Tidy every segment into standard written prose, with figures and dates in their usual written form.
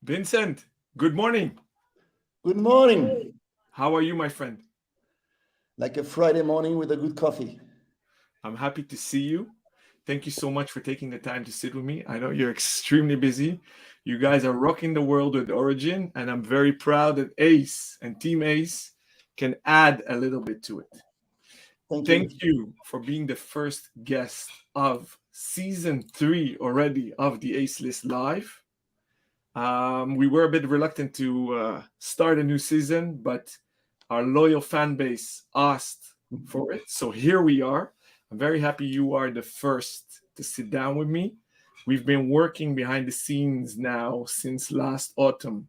Vincent, good morning. Good morning. How are you, my friend? Like a Friday morning with a good coffee. I'm happy to see you. Thank you so much for taking the time to sit with me. I know you're extremely busy. You guys are rocking the world with Origin, and I'm very proud that Ace and Team Ace can add a little bit to it. Thank you. Thank you for being the first guest of season 3 already of the Ace List Live. We were a bit reluctant to start a new season, but our loyal fan base asked for it. So here we are. I'm very happy you are the first to sit down with me. We've been working behind the scenes now since last autumn,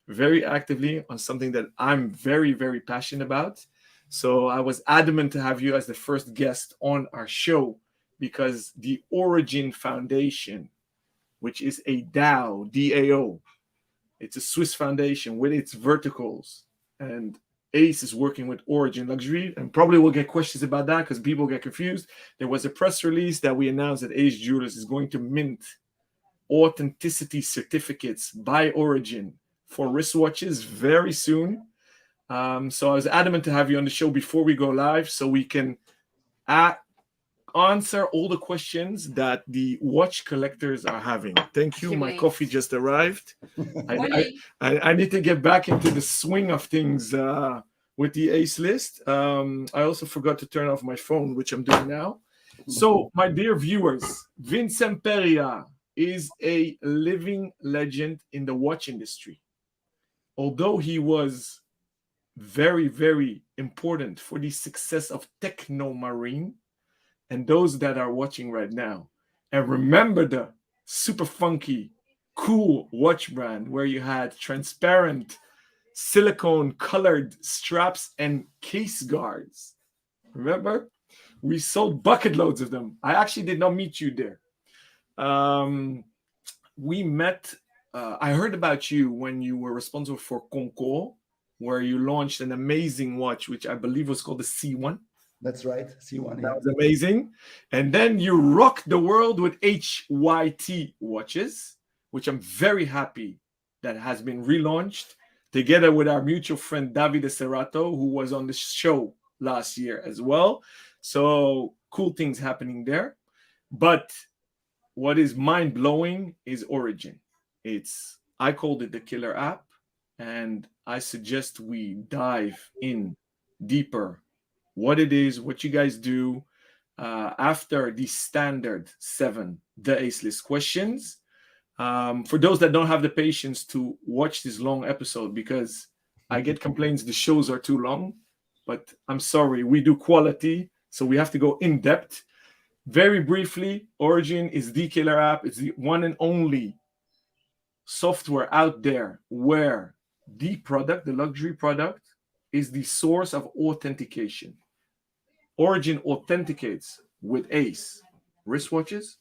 very actively on something that I'm very, very passionate about. So I was adamant to have you as the first guest on our show because the Origin Foundation, which is a DAO, DAO, it's a Swiss foundation with its verticals. And Ace is working with Origin Luxury, and probably we'll get questions about that because people get confused. There was a press release that we announced that Ace Jewelers is going to mint authenticity certificates by Origin for wristwatches very soon. So I was adamant to have you on the show before we go live so we can answer all the questions that the watch collectors are having. Thank you. My coffee just arrived. I need to get back into the swing of things with the Ace List. I also forgot to turn off my phone, which I'm doing now. So, my dear viewers, Vincent Perriard is a living legend in the watch industry. Although he was very, very important for the success of TechnoMarine, and those that are watching right now, and remember the super funky, cool watch brand where you had transparent silicone colored straps and case guards. Remember? We sold bucket loads of them. I actually did not meet you there. We met, I heard about you when you were responsible for Concord, where you launched an amazing watch, which I believe was called the C1. That's right. C1. That was amazing. And then you rocked the world with HYT Watches, which I'm very happy that has been relaunched together with our mutual friend Davide Serrato, who was on the show last year as well. So cool things happening there. But what is mind-blowing is Origin. I called it the killer app, and I suggest we dive in deeper what it is, what you guys do after the standard 7 the Ace List questions. For those that don't have the patience to watch this long episode, because I get complaints the shows are too long, but I'm sorry, we do quality, so we have to go in depth. Very briefly, Origin is the killer app. It's the one and only software out there where the product, the luxury product, is the source of authentication. Origin authenticates with Ace wristwatches,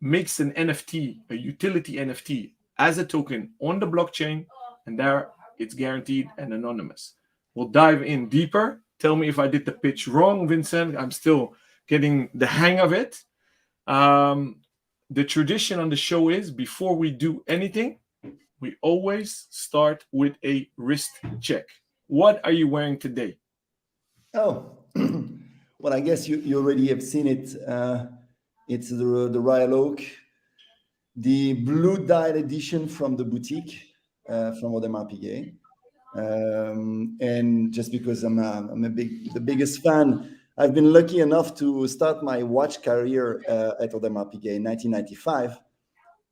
makes an NFT, a utility NFT, as a token on the blockchain, and there it's guaranteed and anonymous. We'll dive in deeper. Tell me if I did the pitch wrong, Vincent. I'm still getting the hang of it. The tradition on the show is before we do anything, we always start with a wrist check. What are you wearing today? Oh, well, I guess you already have seen it. It's the Royal Oak, the blue dyed edition from the boutique from Audemars Piguet. And just because I'm the biggest fan, I've been lucky enough to start my watch career at Audemars Piguet in 1995.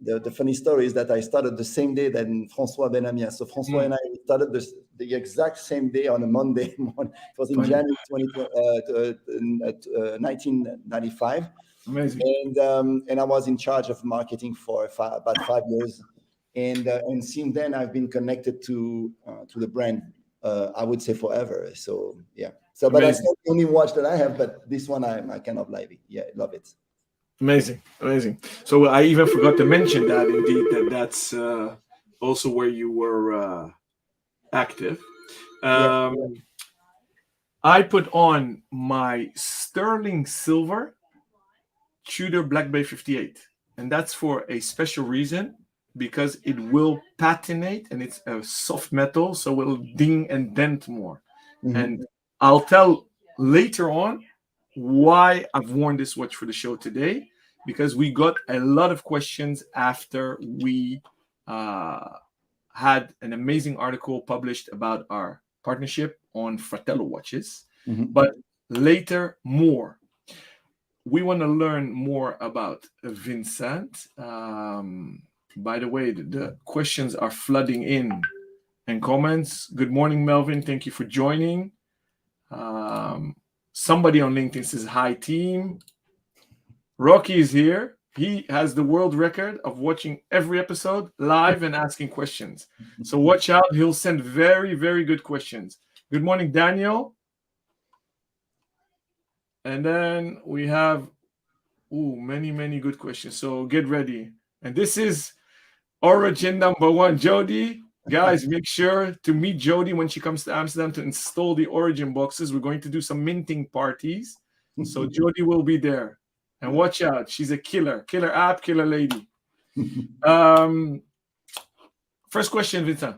The funny story is that I started the same day that François Benamia. So François and I started the exact same day on a Monday morning. It was in January 1995. Amazing. And I was in charge of marketing for about 5 years. And since then, I've been connected to the brand, I would say forever. So, yeah. So, but that's not the only watch that I have, but this one I cannot love it. Yeah, love it. Amazing. So I even forgot to mention that indeed that's also where you were active. I put on my sterling silver Tudor Black Bay 58, and that's for a special reason. because it will patinate, and it's a soft metal, so it will ding and dent more. Mhm. And I'll tell later on why I've worn this watch for the show today, because we got a lot of questions after we had an amazing article published about our partnership on Fratello watches. Mhm. But later, more. We want to learn more about Vincent. By the way, the questions are flooding in and comments. Good morning, Melvin. Thank you for joining. Somebody on LinkedIn says, hi, team. Rocky is here. He has the world record of watching every episode live and asking questions. So watch out. He'll send very, very good questions. Good morning, Daniel. And then we have many, many good questions. So get ready. And this is Origin number one, Jody. Guys, make sure to meet Jody when she comes to Amsterdam to install the Origin boxes. We're going to do some minting parties. So Jody will be there. And watch out. She's a killer app, killer lady. First question, Vincent.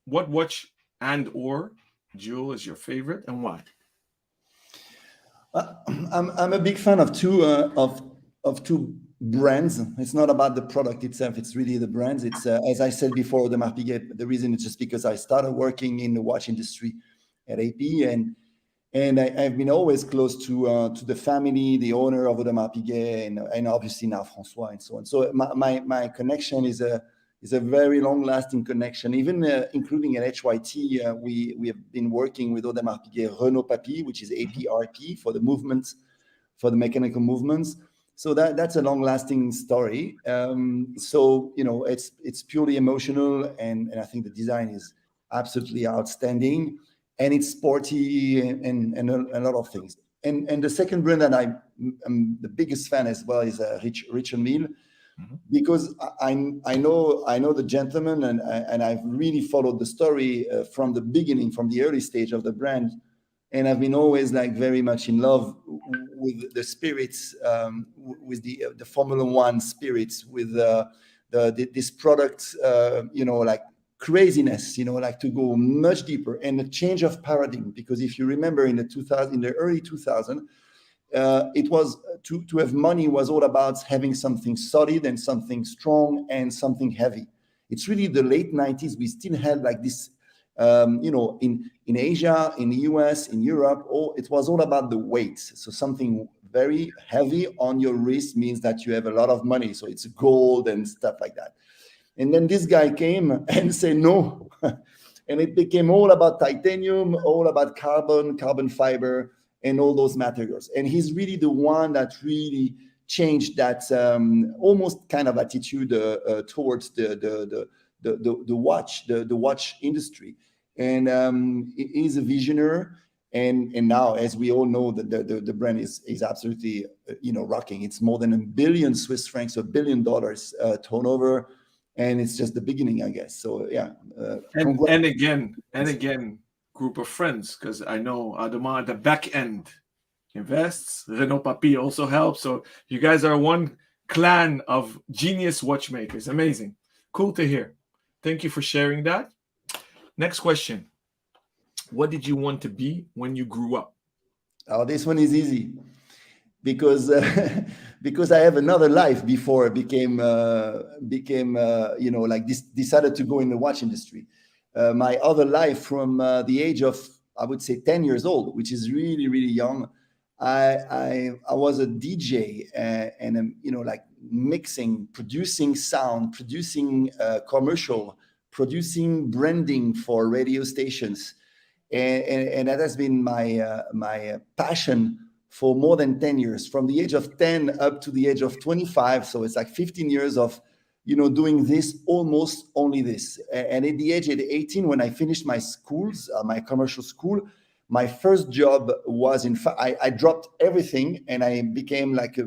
What watch and or jewel is your favorite and why? I'm a big fan of two brands. It's not about the product itself. It's really the brands. It's as I said before, the Piguet. The reason is just because I started working in the watch industry at AP, and I've been always close to the family, the owner of Audemars Piguet, and obviously now François and so on. So my connection is a very long-lasting connection, even including at HYT. We have been working with Audemars Piguet Renault Papy, which is APRP for the movements, for the mechanical movements. So that's a long-lasting story. So it's purely emotional, and I think the design is absolutely outstanding, and it's sporty and a lot of things. And the second brand that I'm the biggest fan as well is Richard Mille. Because I know the gentleman, and I've really followed the story from the beginning, from the early stage of the brand, and I've been always like very much in love with the spirits, with the Formula One spirits, with this product, like craziness, like to go much deeper and a change of paradigm. Because if you remember in the early 2000s. It was to have money was all about having something solid and something strong and something heavy. It's really the late 90s. We still had like this, in Asia, in the US, in Europe, it was all about the weight. So something very heavy on your wrist means that you have a lot of money. So it's gold and stuff like that. And then this guy came and said no. And it became all about titanium, all about carbon fiber, and all those materials. And he's really the one that really changed that almost kind of attitude towards the watch industry. And he's a visionary. And now, as we all know, the brand is absolutely rocking. It's more than 1 billion Swiss francs, $1 billion turnover, and it's just the beginning, I guess. So yeah. And again, group of friends, because I know Audemars at the back end invests. Renault Papy also helps. So you guys are one clan of genius watchmakers. Amazing. Cool to hear. Thank you for sharing that. Next question. What did you want to be when you grew up? Oh, this one is easy. Because I have another life before I became decided to go in the watch industry. My other life from the age of, I would say, 10 years old, which is really, really young. I was a DJ and mixing, producing sound, producing commercial, producing branding for radio stations, and that has been my passion for more than 10 years, from the age of 10 up to the age of 25. So it's like 15 years of, doing this, almost only this. And at the age of 18, when I finished my schools, my commercial school, my first job was, in fact, I dropped everything and I became like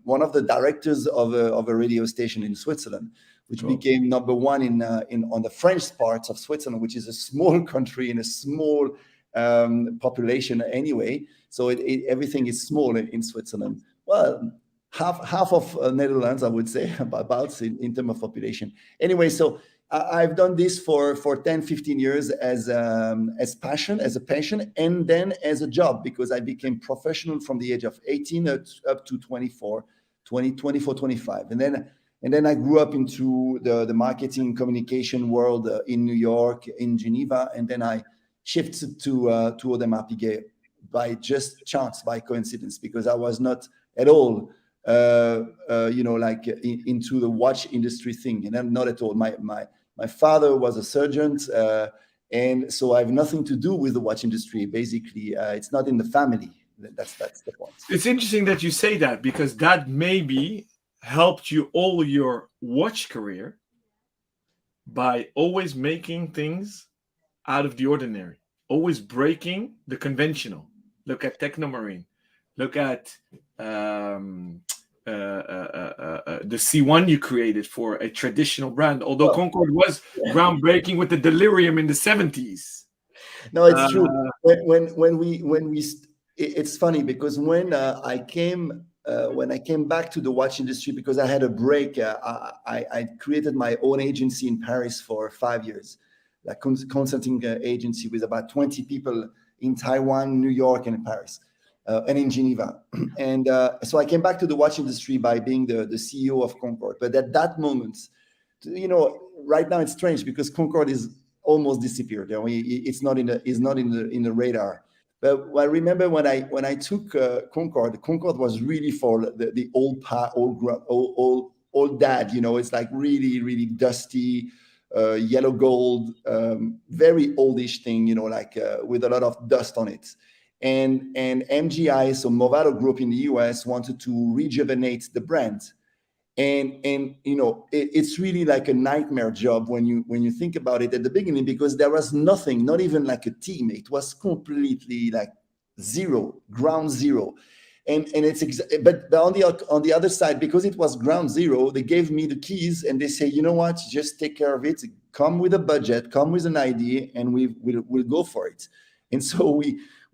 one of the directors of a radio station in Switzerland, which became number one on the French parts of Switzerland, which is a small country and a small population anyway. So everything is small in Switzerland. Well, half of Netherlands, I would say, about in terms of population. Anyway, so I've done this for 10, 15 years as a passion, and then as a job, because I became professional from the age of 18 up to 24, 25. And then I grew up into the marketing communication world in New York, in Geneva, and then I shifted to Audemars Piguet by just chance, by coincidence, because I was not at all into the watch industry thing, and I'm not at all. My father was a surgeon, and so I have nothing to do with the watch industry. Basically, it's not in the family. That's the point. It's interesting that you say that, because that maybe helped you all your watch career by always making things out of the ordinary, always breaking the conventional. Look at TechnoMarine. Look at the C1 you created for a traditional brand, although Concord was groundbreaking with the delirium in the 70s. No, it's true. When we it's funny, because when I came back to the watch industry, because I had a break, I created my own agency in Paris for 5 years, like consulting agency with about 20 people in Taiwan, New York, and Paris. And in Geneva. And so I came back to the watch industry by being the CEO of Concord. But at that moment, right now it's strange, because Concord is almost disappeared. It's not in the radar. But I remember when I took Concord was really for the old dad. It's like really, really dusty, yellow gold, very oldish thing. With a lot of dust on it. And MGI, so Movado Group in the US, wanted to rejuvenate the brand, and it's really like a nightmare job when you think about it at the beginning, because there was nothing, not even like a team. It was completely like ground zero, and but on the other side, because it was ground zero, they gave me the keys and they say, you know what, just take care of it. Come with a budget, come with an idea, and we'll go for it. And so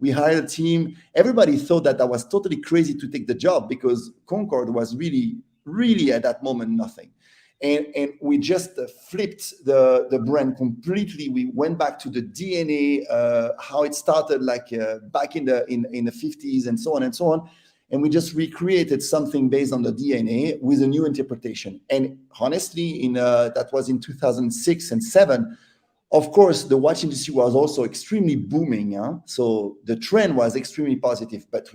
we hired a team. Everybody thought that I was totally crazy to take the job, because Concord was really, really at that moment nothing. And we just flipped the brand completely. We went back to the DNA, how it started, back in the 50s, and so on and so on. And we just recreated something based on the DNA with a new interpretation. And honestly, that was in 2006 and 2007. Of course, the watch industry was also extremely booming. So the trend was extremely positive. But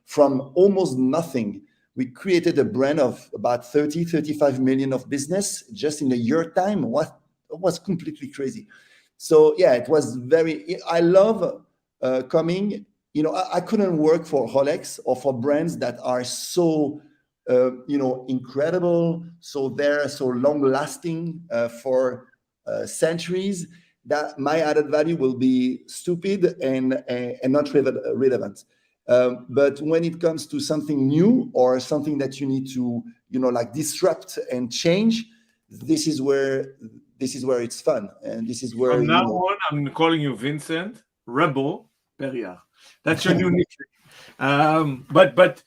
from almost nothing, we created a brand of about 35 million of business just in a year time. It was completely crazy. So yeah, it was I love coming. I couldn't work for Rolex or for brands that are so incredible, so they're so long lasting for centuries, that my added value will be stupid and not relevant. But when it comes to something new or something that you need to disrupt and change, this is where it's fun, and this is where from now on I'm calling you Vincent Rebel Perriard. That's your new nickname. But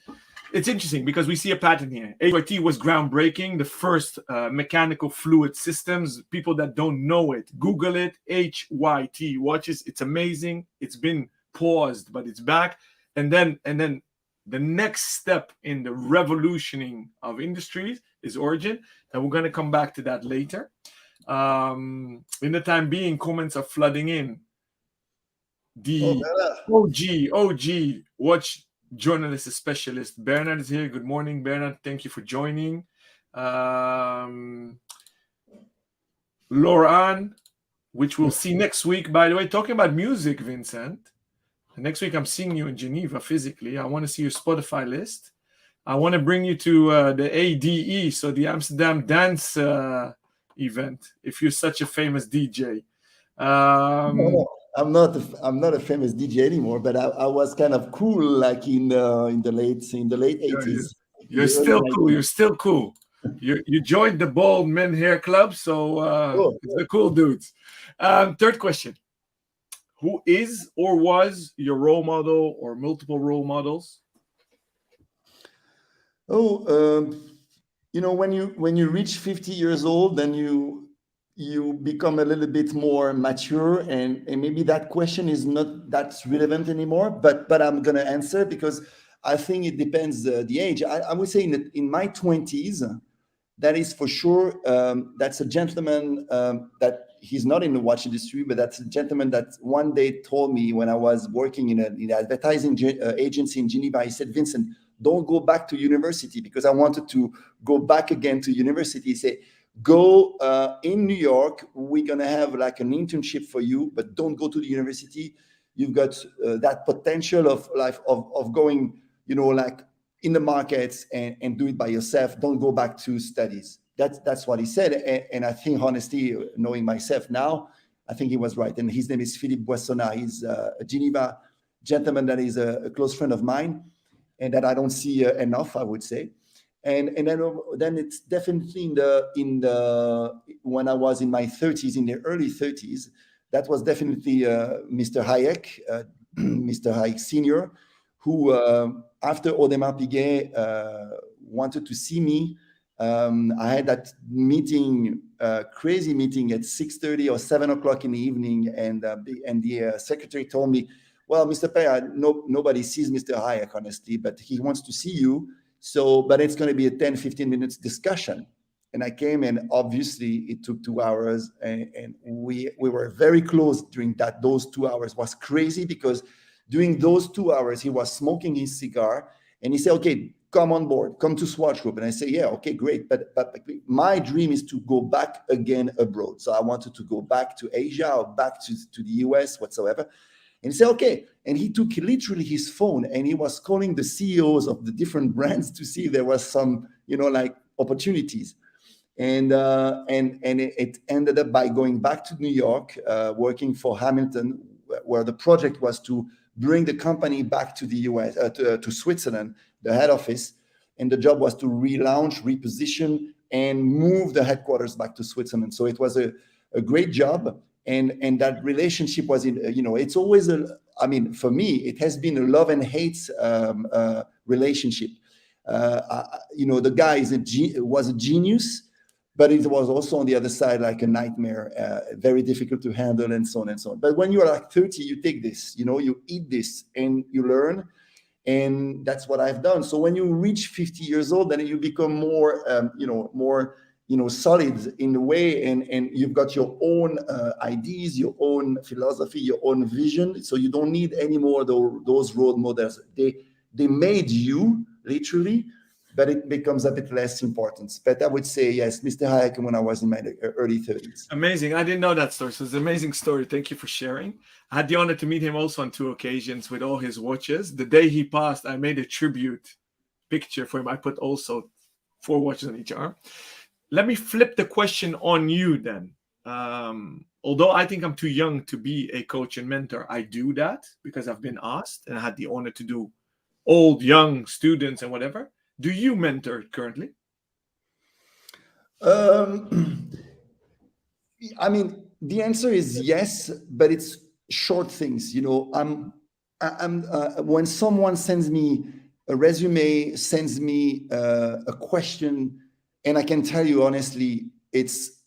it's interesting, because we see a pattern here. HYT was groundbreaking, the first mechanical fluid systems. People that don't know it, Google it, HYT Watches. It's amazing. It's been paused, but it's back. And then the next step in the revolutioning of industries is Origyn. And we're going to come back to that later. In the time being, comments are flooding in. The OG watch journalist, a specialist, Bernard is here. Good morning, Bernard. Thank you for joining. Laura, which we'll see next week. By the way, talking about music, Vincent, next week I'm seeing you in Geneva physically. I want to see your Spotify list. I want to bring you to the ADE, so the Amsterdam dance event, if you're such a famous DJ. No. I'm not a famous DJ anymore, but I was kind of cool, like in the late 80s. You're still cool. You're still cool. You joined the bald men hair club, so it's the cool dudes. Third question: who is or was your role model, or multiple role models? When you reach 50 years old, then you become a little bit more mature, and maybe that question is not that relevant anymore. But I'm gonna answer, because I think it depends the age. I would say in my 20s, that is for sure. That's a gentleman that he's not in the watch industry, but that's a gentleman that one day told me when I was working in an advertising agency in Geneva. He said, "Vincent, don't go back to university," because I wanted to go back again to university. He said, "Go in New York. We're gonna have like an internship for you, but don't go to the university. You've got that potential of life of going, like in the markets and do it by yourself. Don't go back to studies." That's what he said. And I think, honestly, knowing myself now, I think he was right. And his name is Philippe Boissonnat. He's a Geneva gentleman that is a close friend of mine, and that I don't see enough, I would say. And then it's definitely in the when I was in my 30s, in the early 30s, that was definitely Mr. Hayek, Mr. Hayek Senior, who after Audemars Piguet wanted to see me. I had that meeting, crazy meeting at 6:30 or 7 o'clock in the evening, and the secretary told me, "Well, Mr. Perriard, nobody sees Mr. Hayek, honestly, but he wants to see you. So, but it's going to be a 10, 15 minutes discussion." And I came, and obviously it took 2 hours, and we were very close during those 2 hours. Was crazy, because during those 2 hours, he was smoking his cigar, and he said, "Okay, come on board, come to Swatch Group." And I say, "Yeah, okay, great. But my dream is to go back again abroad. So I wanted to go back to Asia or back to the US, whatsoever." And he said, "Okay." And he took literally his phone, and he was calling the CEOs of the different brands to see if there was some, like opportunities. And it ended up by going back to New York, working for Hamilton, where the project was to bring the company back to the US, to Switzerland, the head office. And the job was to relaunch, reposition, and move the headquarters back to Switzerland. So it was a great job. And that relationship was it's always for me, it has been a love and hate relationship. The guy was a genius, but it was also on the other side like a nightmare, very difficult to handle, and so on and so on. But when you are like 30, you take this, you eat this and you learn. And that's what I've done. So when you reach 50 years old, then you become more, more solid in a way, and you've got your own ideas, your own philosophy, your own vision. So you don't need any more those role models. They made you literally, but it becomes a bit less important. But I would say yes, Mr. Hayek, when I was in my early 30s. Amazing. I didn't know that story. So it's an amazing story. Thank you for sharing. I had the honor to meet him also on 2 occasions with all his watches. The day he passed, I made a tribute picture for him. I put also 4 watches on each arm. Let me flip the question on you then. Although I think I'm too young to be a coach and mentor, I do that because I've been asked, and I had the honor to do old, young students and whatever. Do you mentor currently? The answer is yes, but it's short things. When someone sends me a resume, sends me a question, and I can tell you honestly, it's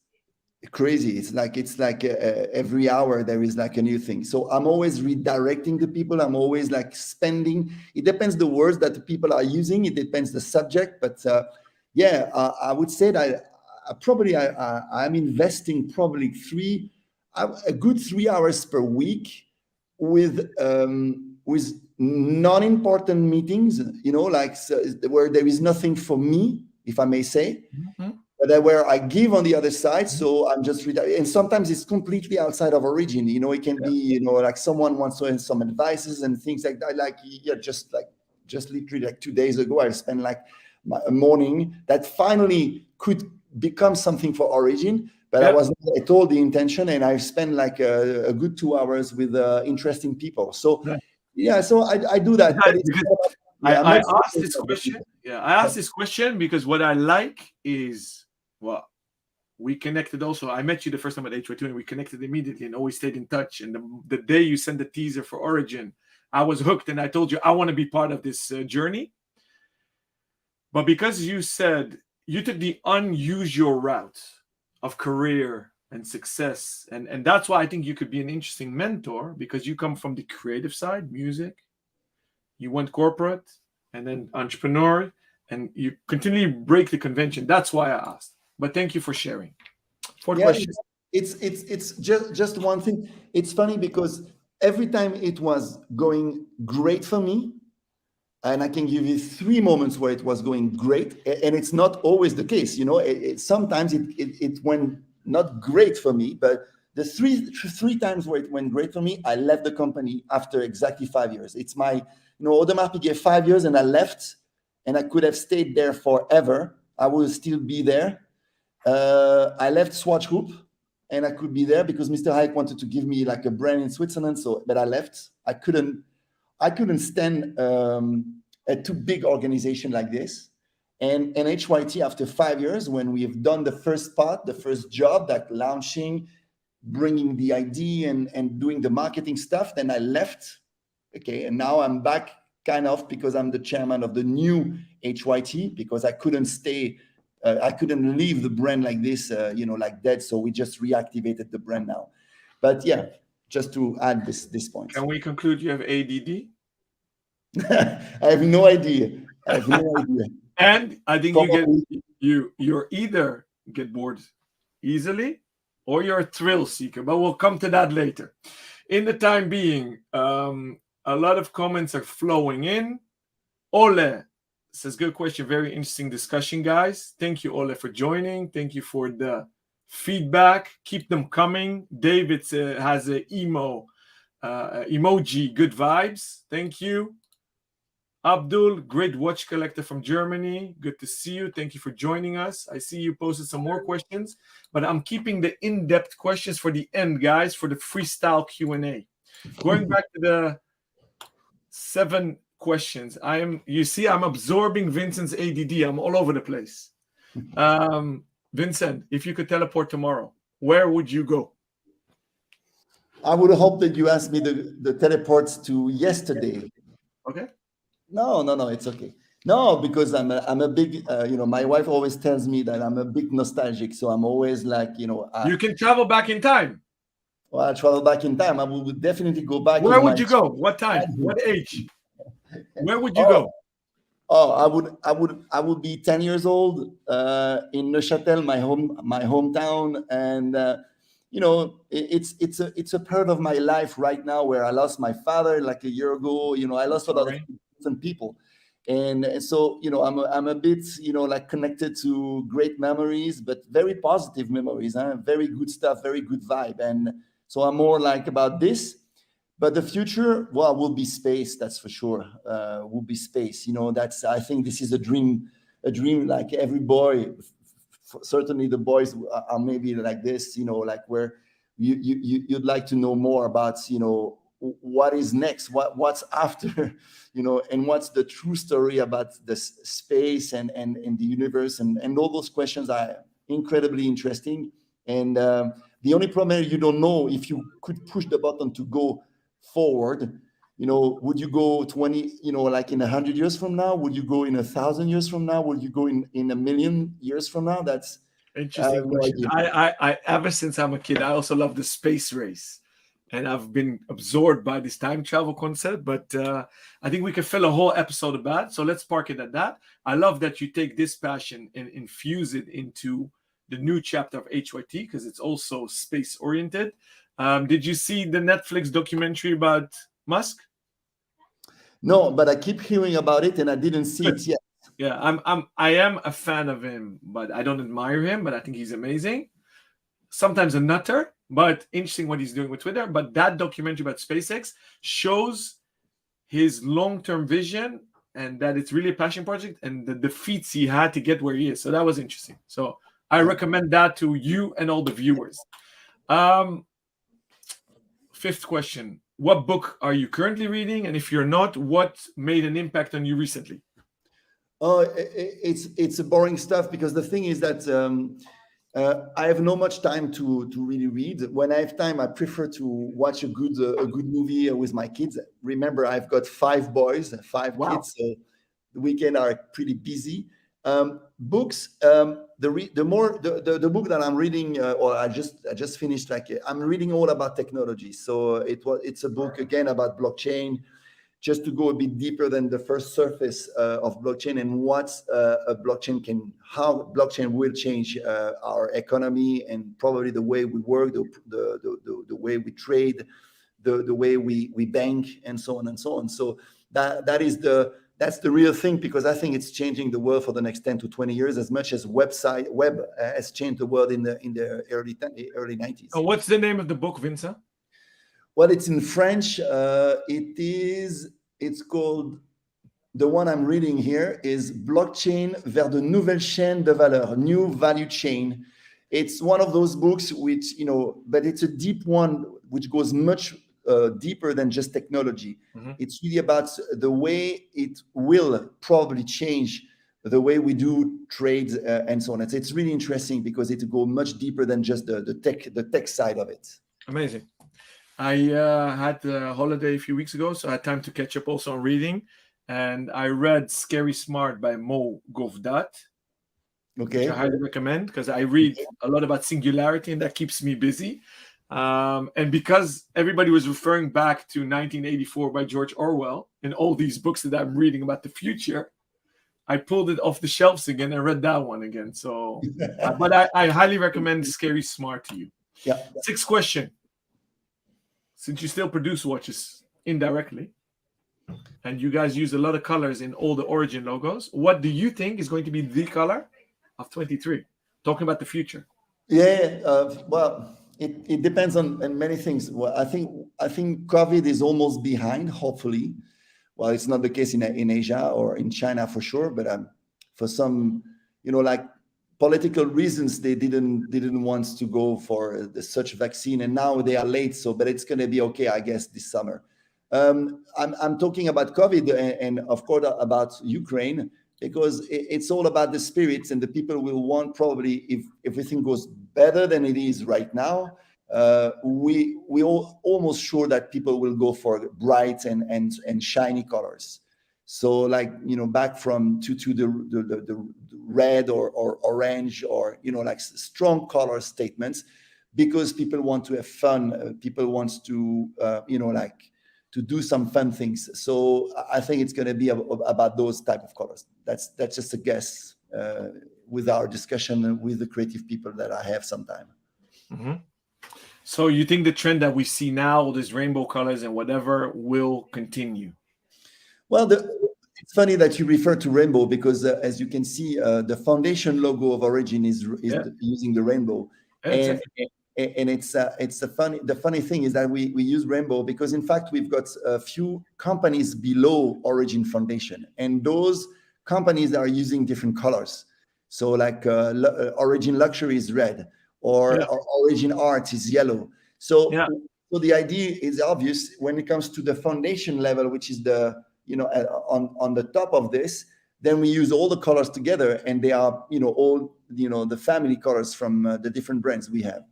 crazy. It's like every hour there is like a new thing. So I'm always redirecting the people. I'm always like spending. It depends the words that the people are using. It depends the subject. But I would say that I'm investing probably a good 3 hours per week with non-important meetings. Where there is nothing for me, if I may say. Mm-hmm. But where I give on the other side, so I'm just and sometimes it's completely outside of origin. It can be, like someone wants to some advices and things like that. Just literally like 2 days ago, I spent like a morning that finally could become something for Origin, but I was not at all the intention, and I've spent like a good 2 hours with interesting people. So so I do that. But I asked this question. I asked this question because what I like is, well, we connected also. I met you the first time at HYT, and we connected immediately and always stayed in touch. And the day you sent the teaser for Origin, I was hooked, and I told you I want to be part of this journey. But because you said you took the unusual route of career and success, and that's why I think you could be an interesting mentor, because you come from the creative side, music, you went corporate and then entrepreneur, and you continually break the convention. That's why I asked. But thank you for sharing. Fourth question. It's just one thing. It's funny because every time it was going great for me, and I can give you 3 moments where it was going great, and it's not always the case. Sometimes it went not great for me, but the three times where it went great for me, I left the company after exactly 5 years. It's my, Audemars Piguet 5 years, and I left, and I could have stayed there forever. I will still be there. I left Swatch Group, and I could be there because Mr. Hayek wanted to give me like a brand in Switzerland. But I left. I couldn't stand a too big organization like this. And HYT, after 5 years, when we have done the first part, the first job, like launching, bringing the idea and doing the marketing stuff, then I left. Okay, and now I'm back kind of because I'm the chairman of the new HYT, because I couldn't stay. I couldn't leave the brand like this, like dead. So we just reactivated the brand now. But yeah, just to add this point. Can we conclude you have ADD? I have no idea. And I think you're either get bored easily or you're a thrill seeker, but we'll come to that later. In the time being, a lot of comments are flowing in. Ole says, good question, very interesting discussion, guys. Thank you, Ole, for joining. Thank you for the feedback. Keep them coming. David has an emoji, good vibes. Thank you. Abdul, great watch collector from Germany. Good to see you. Thank you for joining us. I see you posted some more questions, but I'm keeping the in-depth questions for the end, guys, for the freestyle Q&A. Going back to the 7 questions. I'm absorbing Vincent's ADD. I'm all over the place. Vincent, if you could teleport tomorrow, where would you go? I would hope that you asked me the teleports to yesterday. Okay. No, it's okay. No, because I'm a big, my wife always tells me that I'm a big nostalgic. So I'm always like, you can travel back in time. Well, I'll travel back in time. I would definitely go back. Where would you go? What time? What age? Where would you go? I would be 10 years old in Neuchâtel, my hometown, and it's a part of my life right now where I lost my father like a year ago. I lost a lot of different people, and so I'm a bit like connected to great memories, but very positive memories, very good stuff, very good vibe, and so I'm more like about this. But the future, well, will be space. That's for sure. Will be space. I think this is a dream like every boy. Certainly, the boys are maybe like this. Like where you'd like to know more about. What is next? What's after? And what's the true story about the space and the universe and all those questions are incredibly interesting. And the only problem is you don't know if you could push the button to go forward, would you go 20, like in 100 years from now? Would you go in 1,000 years from now? Would you go in 1,000,000 years from now? That's interesting question. I ever since I'm a kid, I also love the space race, and I've been absorbed by this time travel concept. But I think we could fill a whole episode about it. So let's park it at that. I love that you take this passion and infuse it into the new chapter of HYT because it's also space oriented. Did you see the Netflix documentary about Musk? No, but I keep hearing about it and I didn't see it yet. Yeah, I am a fan of him, but I don't admire him, but I think he's amazing. Sometimes a nutter, but interesting what he's doing with Twitter. But that documentary about SpaceX shows his long-term vision and that it's really a passion project and the defeats he had to get where he is. So that was interesting. So I recommend that to you and all the viewers. 5th question. What book are you currently reading? And if you're not, what made an impact on you recently? Oh, it's a boring stuff because the thing is that I have no much time to really read. When I have time, I prefer to watch a good movie with my kids. Remember, I've got 5 boys, 5 kids, so the weekend are pretty busy. Books. The book that I'm reading, or I just finished. Like I'm reading all about technology. So it's a book again about blockchain, just to go a bit deeper than the first surface of blockchain and how blockchain will change our economy and probably the way we work, the way we trade, the way we bank, and so on and so on. So that's the real thing, because I think it's changing the world for the next 10 to 20 years as much as web has changed the world in the early 90s. And what's the name of the book, Vincent? Well, it's in French. It's called, the one I'm reading here is Blockchain vers de nouvelles chaînes de valeur, new value chain. It's one of those books which, but it's a deep one, which goes much deeper than just technology. Mm-hmm. It's really about the way it will probably change the way we do trades and so on. It's really interesting because it goes much deeper than just the tech side of it. Amazing. I had a holiday a few weeks ago, so I had time to catch up also on reading. And I read Scary Smart by Mo Govdat. Okay. Which I highly recommend, because I read a lot about singularity and that keeps me busy. And because everybody was referring back to 1984 by George Orwell and all these books that I'm reading about the future, I pulled it off the shelves again and read that one again. So, but I highly recommend Scary Smart to you. Yeah. Sixth question. Since you still produce watches indirectly, and you guys use a lot of colors in all the Origyn logos, what do you think is going to be the color of 23? Talking about the future. Yeah, well, it depends on many things. Well, I think COVID is almost behind, hopefully. Well, it's not the case in Asia or in China for sure, but for some, like political reasons, they didn't want to go for such vaccine, and now they are late. So, but it's going to be okay, I guess, this summer. I'm talking about COVID and of course about Ukraine, because it's all about the spirits, and the people will want, probably, if everything goes better than it is right now, we all almost sure that people will go for bright and shiny colors. So, like, back from to the red or orange, or like strong color statements, because people want to have fun. People want to to do some fun things. So I think it's going to be about those type of colors. That's just a guess with our discussion with the creative people that I have sometime. Mm-hmm. So you think the trend that we see now, all these rainbow colors and whatever, will continue? Well, it's funny that you refer to rainbow, because as you can see, the foundation logo of Origyn is using the rainbow. Yeah, and it's the funny thing is that we use rainbow because, in fact, we've got a few companies below Origyn Foundation, and those companies are using different colors. So, like Origyn Luxury is red, or Origyn Art is yellow. So the idea is obvious when it comes to the foundation level, which is the on the top of this. Then we use all the colors together, and they are all the family colors from the different brands we have.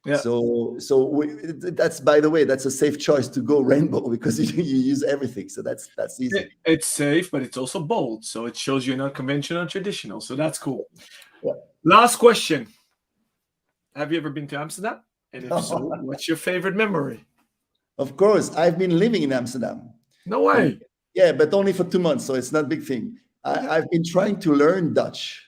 Yeah. So that's, by the way, that's a safe choice to go rainbow, because you use everything. So that's easy. It's safe, but it's also bold. So it shows you're not conventional and traditional. So that's cool. Yeah. Last question. Have you ever been to Amsterdam? And if so, what's your favorite memory? Of course. I've been living in Amsterdam. No way. Yeah, but only for 2 months. So it's not a big thing. I've been trying to learn Dutch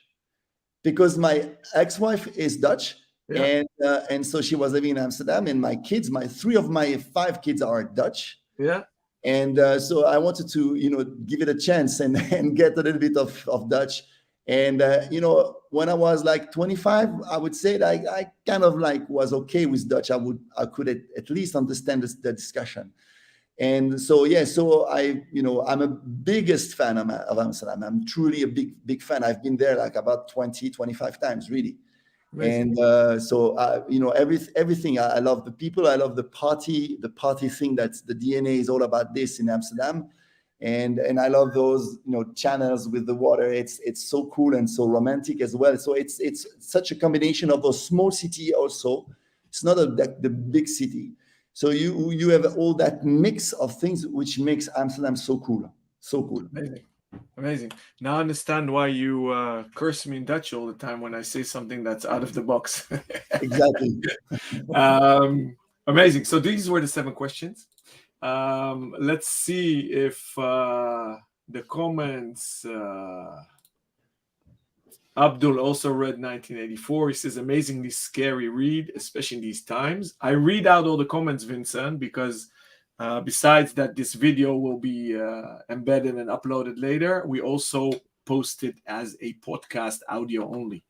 because my ex-wife is Dutch. Yeah. And so she was living in Amsterdam, and my kids, 3 of my 5 kids are Dutch. Yeah. And so I wanted to, give it a chance and get a little bit of Dutch. And, when I was like 25, I would say that I kind of was okay with Dutch. I could at least understand the discussion. And so, I'm a biggest fan of Amsterdam. I'm truly a big fan. I've been there about 20, 25 times, really. Amazing. And everything. I love the people. I love the party thing. That's the DNA is all about this in Amsterdam. And I love those, channels with the water. It's so cool and so romantic as well. So it's such a combination of a small city also. It's not the big city. So you have all that mix of things, which makes Amsterdam so cool. So cool. Amazing. Amazing. Now I understand why you curse me in Dutch all the time when I say something that's out of the box. Exactly. Amazing. So these were the 7 questions. Let's see if the comments. Abdul also read 1984. He says, amazingly scary read, especially in these times. I read out all the comments, Vincent, because besides that this video will be embedded and uploaded later, we also post it as a podcast audio only.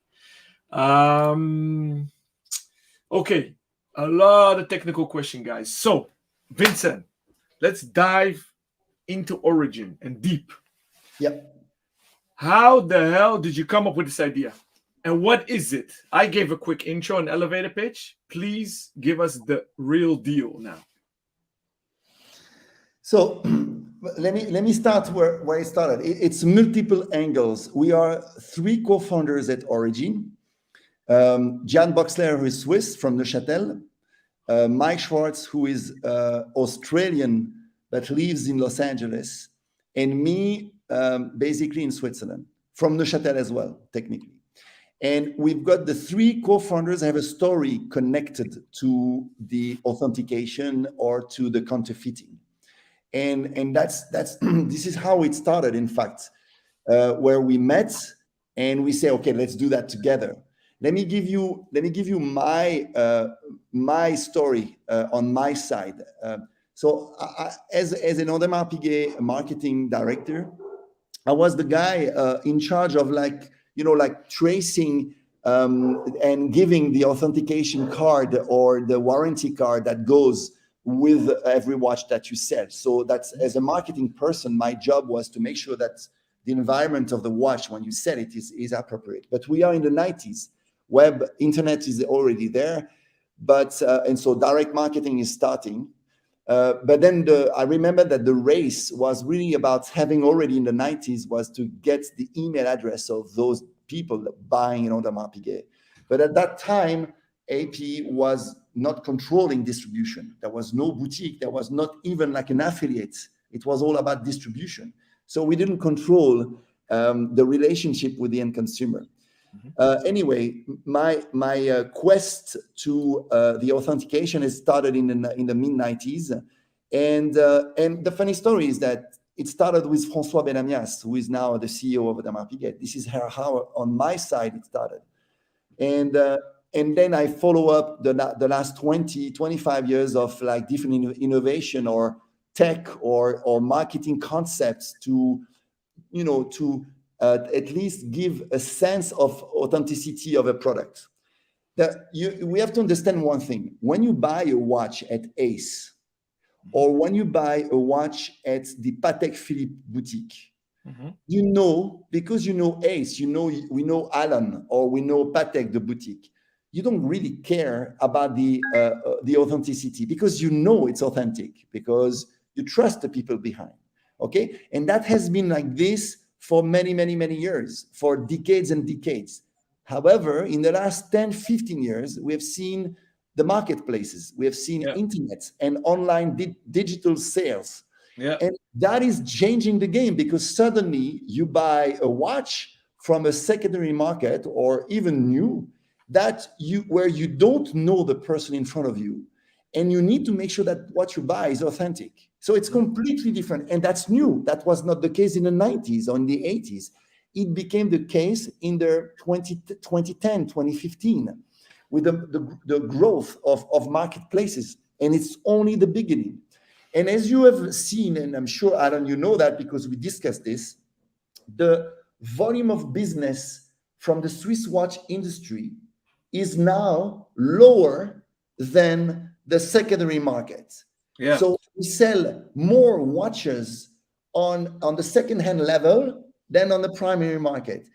Okay, a lot of technical question, guys. So, Vincent, let's dive into origin and deep. Yep. How the hell did you come up with this idea? And what is it? I gave a quick intro and elevator pitch. Please give us the real deal now. So let me start where I started. It's multiple angles. We are 3 co-founders at Origyn. Jan Boxler, who is Swiss from Neuchâtel, Mike Schwartz, who is Australian but lives in Los Angeles, and me, basically in Switzerland, from Neuchâtel as well, technically. And we've got the 3 co-founders have a story connected to the authentication or to the counterfeiting. And that's this is how it started, in fact, where we met and we say, okay, let's do that together. Let me give you my story on my side. So as an Audemars Piguet marketing director, I was the guy in charge of like tracing and giving the authentication card or the warranty card that goes with every watch that you sell. So that's, as a marketing person, my job was to make sure that the environment of the watch when you sell it is appropriate. But we are in the 90s. Internet is already there, but and so direct marketing is starting. But then I remember that the race was really about having already in the 90s was to get the email address of those people buying an Audemars Piguet. But at that time, AP was not controlling distribution. There was no boutique. There was not even like an affiliate. It was all about distribution. So we didn't control the relationship with the end consumer. Anyway, my quest to the authentication has started in the mid-90s, and the funny story is that it started with François Benamias, who is now the CEO of Audemars Piguet. This is how on my side it started, and then I follow up the last 25 years of like different innovation or tech or marketing concepts to at least give a sense of authenticity of a product. We have to understand one thing. When you buy a watch at Ace, or when you buy a watch at the Patek Philippe boutique, because you know Ace, we know Alon, or we know Patek, the boutique. You don't really care about the authenticity because you know it's authentic, because you trust the people behind. Okay, and that has been like this for many, many, many years, for decades and decades. However, in the last 10, 15 years, we have seen the marketplaces, we have seen internet and online digital sales. And that is changing the game, because suddenly you buy a watch from a secondary market or even new where you don't know the person in front of you. And you need to make sure that what you buy is authentic. So it's completely different. And that's new. That was not the case in the 90s or in the 80s. It became the case in the 2010, 2015, with the growth of marketplaces. And it's only the beginning. And as you have seen, and I'm sure, Alan, you know that because we discussed this, the volume of business from the Swiss watch industry is now lower than the secondary market. So we sell more watches on the second-hand level than on the primary market.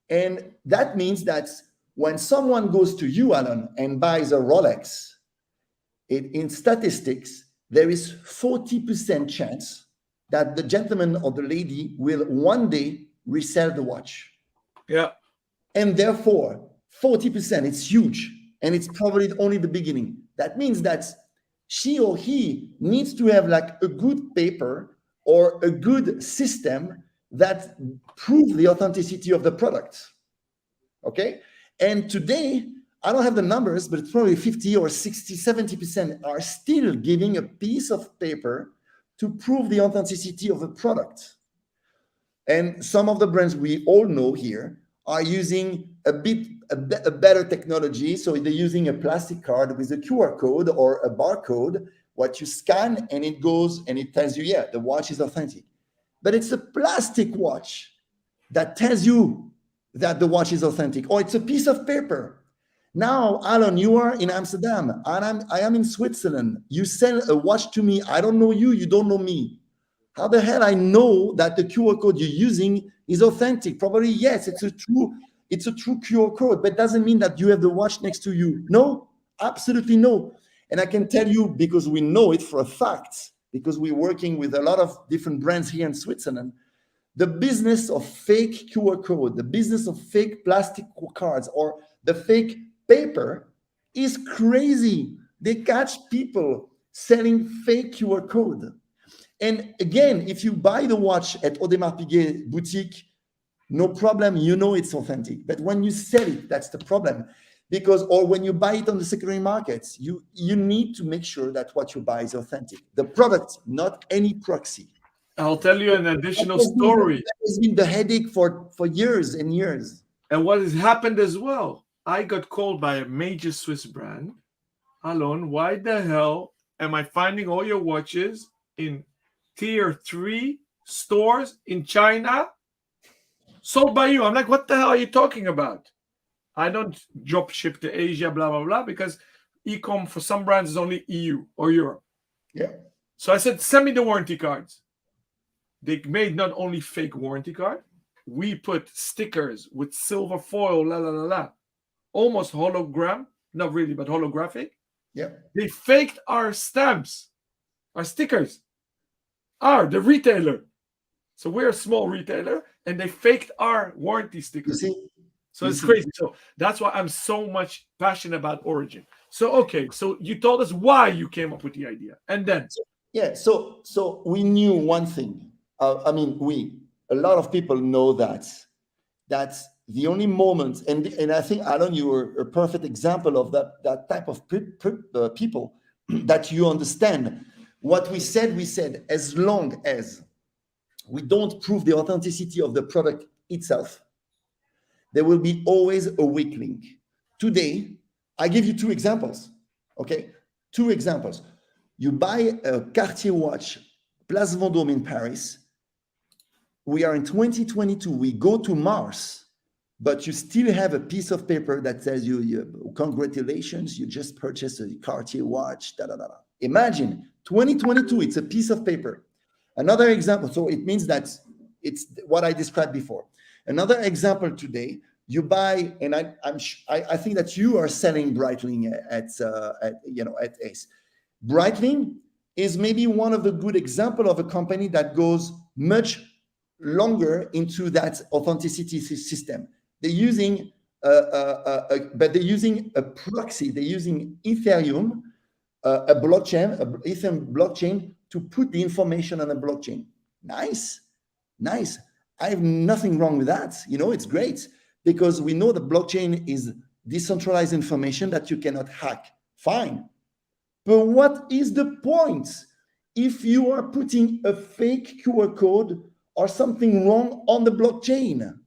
And that means that when someone goes to you, Alan, and buys a Rolex, in statistics, there is 40% chance that the gentleman or the lady will one day resell the watch. And therefore, 40%, it's huge. And it's probably only the beginning. That means that she or he needs to have like a good paper or a good system that prove the authenticity of the product. Okay? And today, I don't have the numbers, but it's probably 50 or 60, 70% are still giving a piece of paper to prove the authenticity of a product. And some of the brands we all know here are using a better technology. So they're using a plastic card with a QR code or a barcode, what you scan and it goes and it tells you, yeah, the watch is authentic. But it's a plastic watch that tells you that the watch is authentic, or it's a piece of paper. Now, Alon, you are in Amsterdam, and I am in Switzerland. You sell a watch to me. I don't know you. You don't know me. How the hell I know that the QR code you're using is authentic? Probably yes, it's a true QR code, but it doesn't mean that you have the watch next to you. No, absolutely no. And I can tell you, because we know it for a fact, because we're working with a lot of different brands here in Switzerland, the business of fake QR code, the business of fake plastic cards, or the fake paper is crazy. They catch people selling fake QR code. And again, if you buy the watch at Audemars Piguet boutique, no problem, you know it's authentic. But when you sell it, that's the problem. Because, or when you buy it on the secondary markets, you need to make sure that what you buy is authentic. The product, not any proxy. I'll tell you an additional story. That has been the headache for years and years. And what has happened as well, I got called by a major Swiss brand. Alon, why the hell am I finding all your watches in tier 3 stores in China sold by you? I'm like, what the hell are you talking about? I don't drop ship to Asia, blah, blah, blah, because e-com for some brands is only EU or Europe. Yeah. So I said, send me the warranty cards. They made not only fake warranty card, we put stickers with silver foil, la, la, la, la, almost hologram, not really, but holographic. Yeah. They faked our stamps, our stickers, the retailer. So we're a small retailer, and they faked our warranty stickers. So it's crazy. So that's why I'm so much passionate about Origyn. So, okay, so you told us why you came up with the idea. And then? Yeah, so we knew one thing. A lot of people know that the only moment, and I think, Alon, you were a perfect example of that type of people that you understand. What we said, as long as we don't prove the authenticity of the product itself, there will be always a weak link. Today, I give you 2 examples, okay? 2 examples. You buy a Cartier watch, Place Vendôme in Paris. We are in 2022. We go to Mars, but you still have a piece of paper that says you congratulations, you just purchased a Cartier watch, da, da, da, da. Imagine, 2022, it's a piece of paper. Another example, so it means that it's what I described before. Another example today, you buy, and I think that you are selling Breitling at Ace. Breitling is maybe one of the good example of a company that goes much longer into that authenticity system. They're using, but they're using a proxy. They're using Ethereum, a Ethereum blockchain to put the information on a blockchain. Nice. I have nothing wrong with that. It's great because we know the blockchain is decentralized information that you cannot hack. Fine. But what is the point if you are putting a fake QR code or something wrong on the blockchain?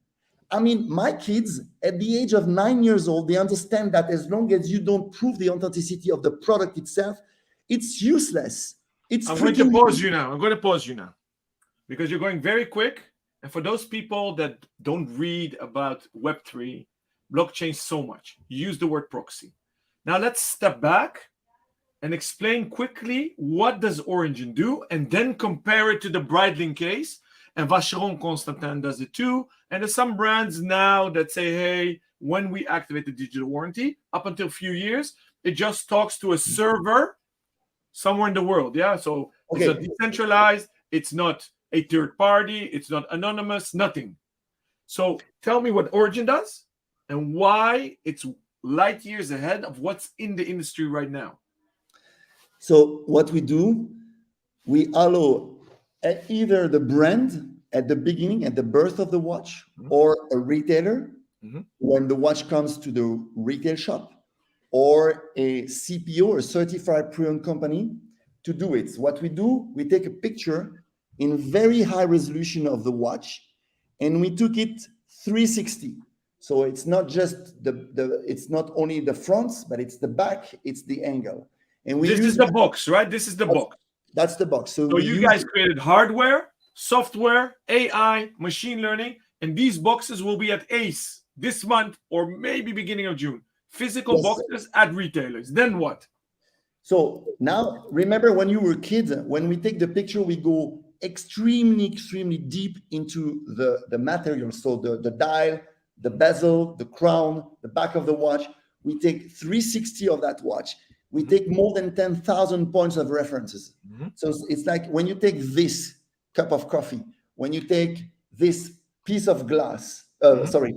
I mean, my kids at the age of 9 years old, they understand that as long as you don't prove the authenticity of the product itself, it's useless. I'm going to pause you now because you're going very quick. And for those people that don't read about Web3, blockchain so much, you use the word proxy. Now let's step back and explain quickly what does Origyn do, and then compare it to the Breitling case. And Vacheron Constantin does it too. And there's some brands now that say, hey, when we activate the digital warranty, up until a few years, it just talks to a server somewhere in the world. Yeah. So It's not decentralized. It's not a third party. It's not anonymous, nothing. So tell me what Origyn does and why it's light years ahead of what's in the industry right now. So what we do, we allow either the brand at the beginning, at the birth of the watch, Mhm. or a retailer Mhm. when the watch comes to the retail shop, or a CPO, a certified pre-owned company, to do it. What we do, we take a picture in very high resolution of the watch, and we took it 360. So it's not just it's not only the front, but it's the back, it's the angle. And we This use is the box, right? This is the box. that's the box. So So we you use guys created hardware, software, AI, machine learning, and these boxes will be at ACE this month or maybe beginning of June. Physical Yes. boxes at retailers. Then what? So now, remember when you were kids, when we take the picture, we go extremely, extremely deep into the material. So the dial, the bezel, the crown, the back of the watch. We take 360 of that watch. We take more than 10,000 points of references. Mhm. So it's like when you take this cup of coffee, when you take this piece of glass,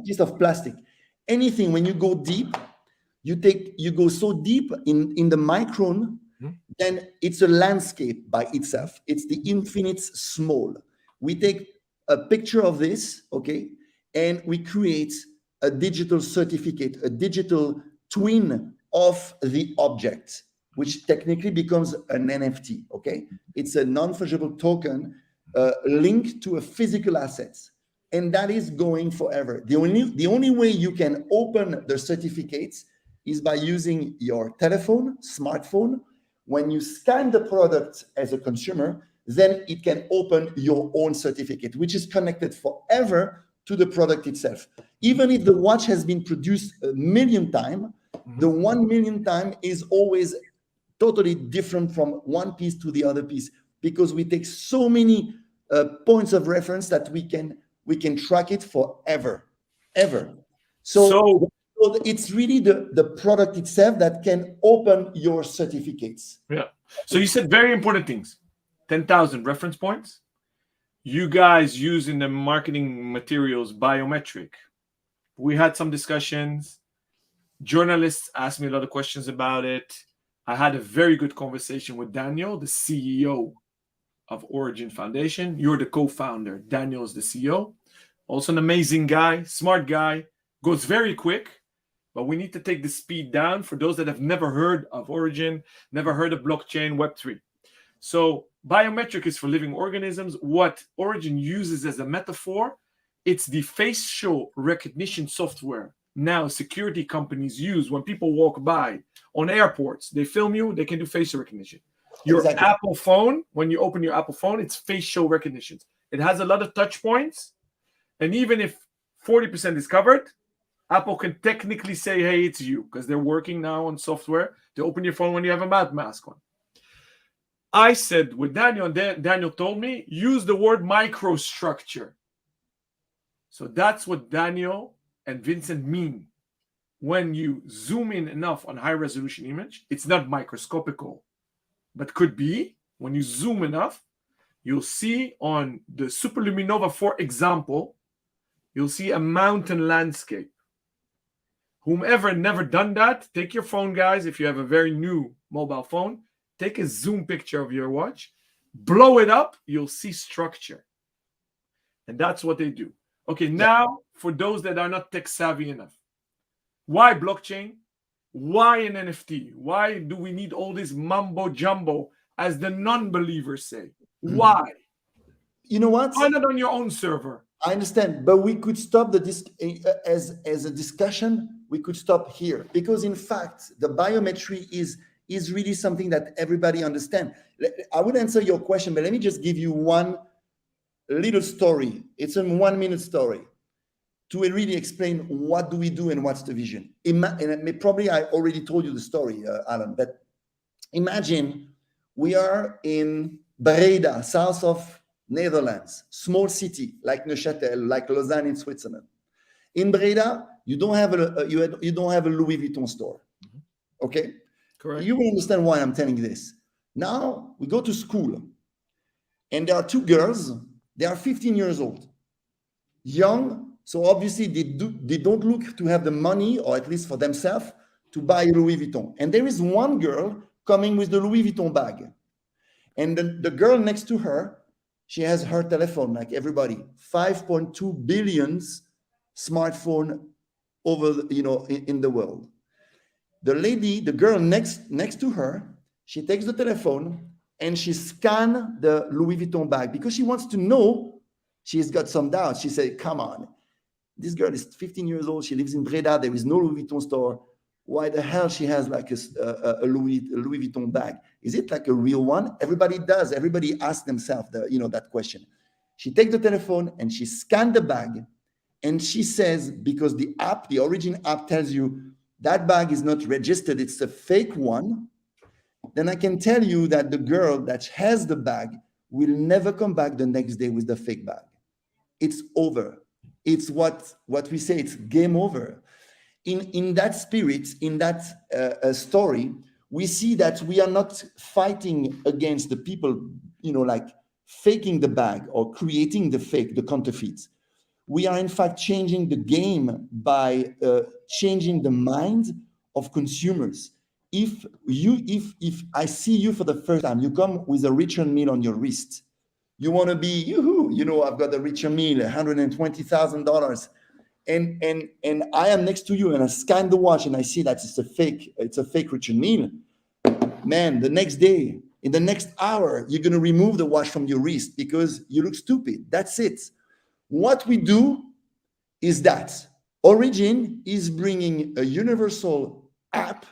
piece of plastic, anything, when you go deep, you go so deep in the micron, then it's a landscape by itself. It's the infinite small. We take a picture of this, okay, and we create a digital certificate, a digital twin of the object, which technically becomes an NFT, okay? It's a non-fungible token linked to a physical asset. And that is going forever. The only way you can open the certificates is by using your telephone, smartphone. When you scan the product as a consumer, then it can open your own certificate, which is connected forever to the product itself. Even if the watch has been produced 1 million times, the 1 million time is always totally different from one piece to the other piece, because we take so many points of reference that we can track it forever, ever. So it's really the product itself that can open your certificates. Yeah. So you said very important things. 10,000 reference points. You guys use in the marketing materials biometric. We had some discussions. Journalists asked me a lot of questions about it. I had a very good conversation with Daniel, the CEO of ORIGYN Foundation. You're the co-founder. Daniel is the CEO. Also an amazing guy, smart guy, goes very quick. But we need to take the speed down for those that have never heard of ORIGYN, never heard of blockchain, Web3. So biometric is for living organisms. What ORIGYN uses as a metaphor, it's the facial recognition software now security companies use when people walk by on airports. They film you, they can do facial recognition. Your Apple phone, when you open your Apple phone, it's facial recognition. It has a lot of touch points. And even if 40% is covered, Apple can technically say, hey, it's you, because they're working now on software to open your phone when you have a mouth mask on. I said with Daniel, and Daniel told me, use the word microstructure. So that's what Daniel and Vincent mean. When you zoom in enough on high resolution image, it's not microscopical, but could be. When you zoom enough, you'll see on the Superluminova, for example, you'll see a mountain landscape. Whomever never done that, take your phone, guys. If you have a very new mobile phone, take a zoom picture of your watch, blow it up, you'll see structure. And that's what they do. Okay, now for those that are not tech savvy enough, why blockchain? Why an NFT? Why do we need all this mumbo jumbo, as the non-believers say? Why? You know what? Why not on your own server? I understand, but we could stop as a discussion. We could stop here, because in fact, the biometry is really something that everybody understands. I would answer your question, but let me just give you one little story. It's a 1 minute story to really explain what do we do and what's the vision. And probably I already told you the story, Alon, but imagine we are in Breda, south of Netherlands, small city like Neuchâtel, like Lausanne in Switzerland. In Breda, you don't have a Louis Vuitton store. Okay? Correct. You will understand why I'm telling this. Now we go to school, and there are two girls. They are 15 years old, young. So obviously they don't look to have the money, or at least for themselves, to buy Louis Vuitton. And there is one girl coming with the Louis Vuitton bag. And the girl next to her She has her telephone, like everybody. 5.2 billion smartphone over, in the world. The lady, the girl next to her, she takes the telephone and she scans the Louis Vuitton bag because she wants to know. She's got some doubts. She said, come on, this girl is 15 years old. She lives in Breda. There is no Louis Vuitton store. Why the hell she has like a Louis Vuitton bag? Is it like a real one? Everybody does. Everybody asks themselves that question. She takes the telephone and she scans the bag, and she says, because the ORIGYN app tells you that bag is not registered, it's a fake one, then I can tell you that the girl that has the bag will never come back the next day with the fake bag. It's over. It's what we say, it's game over. In that spirit, in that story, we see that we are not fighting against the people, like faking the bag or creating the fake, the counterfeits. We are in fact changing the game by changing the mind of consumers. If I see you for the first time, you come with a Richard Mille on your wrist. You want to be, yoo-hoo, I've got a Richard Mille, $120,000. And I am next to you and I scan the watch and I see that it's a fake Richard Mille. Man, the next day, in the next hour, you're going to remove the watch from your wrist because you look stupid. That's it. What we do is that ORIGYN is bringing a universal app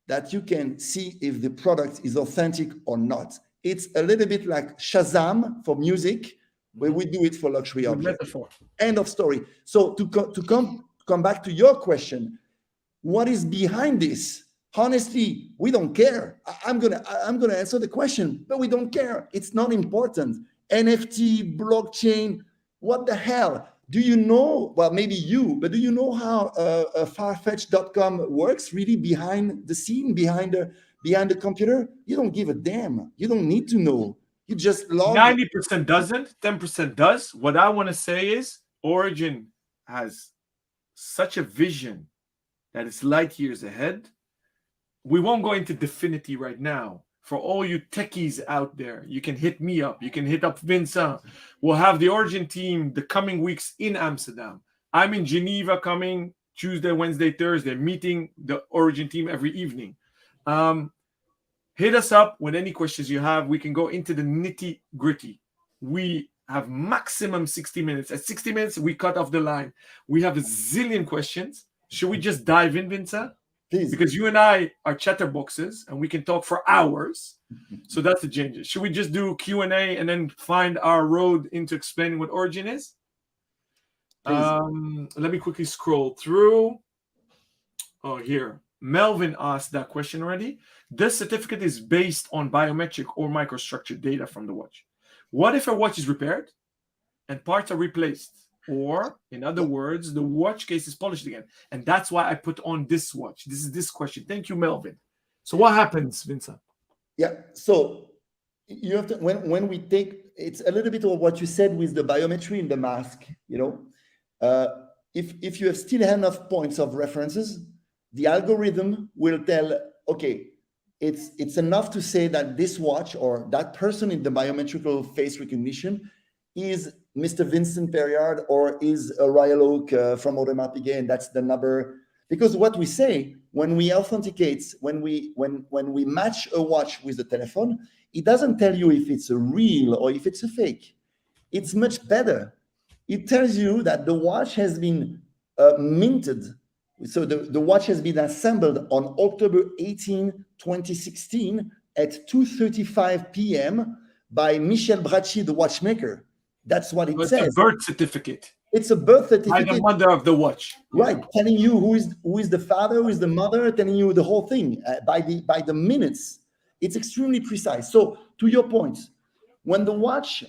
that you can see if the product is authentic or not. It's a little bit like Shazam for music, where we do it for luxury objects. Metaphor. End of story. So to come back to your question, what is behind this? Honestly, we don't care. I'm gonna answer the question, but we don't care. It's not important. NFT, blockchain, what the hell? Do you know? Well, maybe you, but do you know how farfetch.com works really behind the scene, behind the computer? You don't give a damn. You don't need to know. You just log. 90% doesn't, 10% does. What I want to say is ORIGYN has such a vision that it's light years ahead. We won't go into Definity right now. For all you techies out there, you can hit me up. You can hit up Vincent. We'll have the ORIGYN team the coming weeks in Amsterdam. I'm in Geneva coming Tuesday, Wednesday, Thursday, meeting the ORIGYN team every evening. Hit us up with any questions you have. We can go into the nitty gritty. We have maximum 60 minutes. At 60 minutes, we cut off the line. We have a zillion questions. Should we just dive in, Vincent? Please. Because you and I are chatterboxes and we can talk for hours. So that's the changes. Should we just do Q&A and then find our road into explaining what ORIGYN is? Let me quickly scroll through. Oh, here. Melvin asked that question already. This certificate is based on biometric or microstructured data from the watch. What if a watch is repaired and parts are replaced? Or, in other words, the watch case is polished again. And that's why I put on this watch. This is this question. Thank you, Melvin. So what happens, Vincent? Yeah. So you have to, when we take, it's a little bit of what you said with the biometry in the mask, if you have still enough points of references, the algorithm will tell, okay, it's enough to say that this watch or that person in the biometrical face recognition is Mr. Vincent Perriard or is a Royal Oak from Audemars Piguet, and that's the number. Because what we say when we authenticate, when we match a watch with the telephone, it doesn't tell you if it's a real or if it's a fake. It's much better. It tells you that the watch has been minted. So the watch has been assembled on October 18, 2016 at 2:35 p.m. by Michel Bracci, the watchmaker. That's what it says. It's a birth certificate. It's a birth certificate. By the mother of the watch. Right, telling you who is the father, who is the mother, telling you the whole thing by the minutes. It's extremely precise. So to your point, when the watch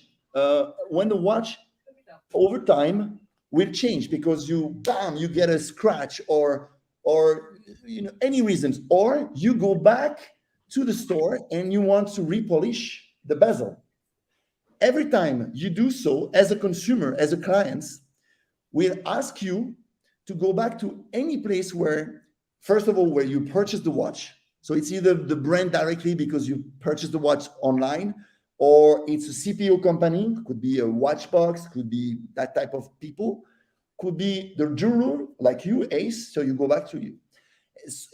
over time will change because you get a scratch or any reasons, or you go back to the store and you want to repolish the bezel. Every time you do so, as a consumer, as a client, we'll ask you to go back to any place where, first of all, where you purchased the watch. So it's either the brand directly because you purchased the watch online, or it's a CPO company, could be a watch box, could be that type of people, could be the jeweler like you, Ace. So you go back to you.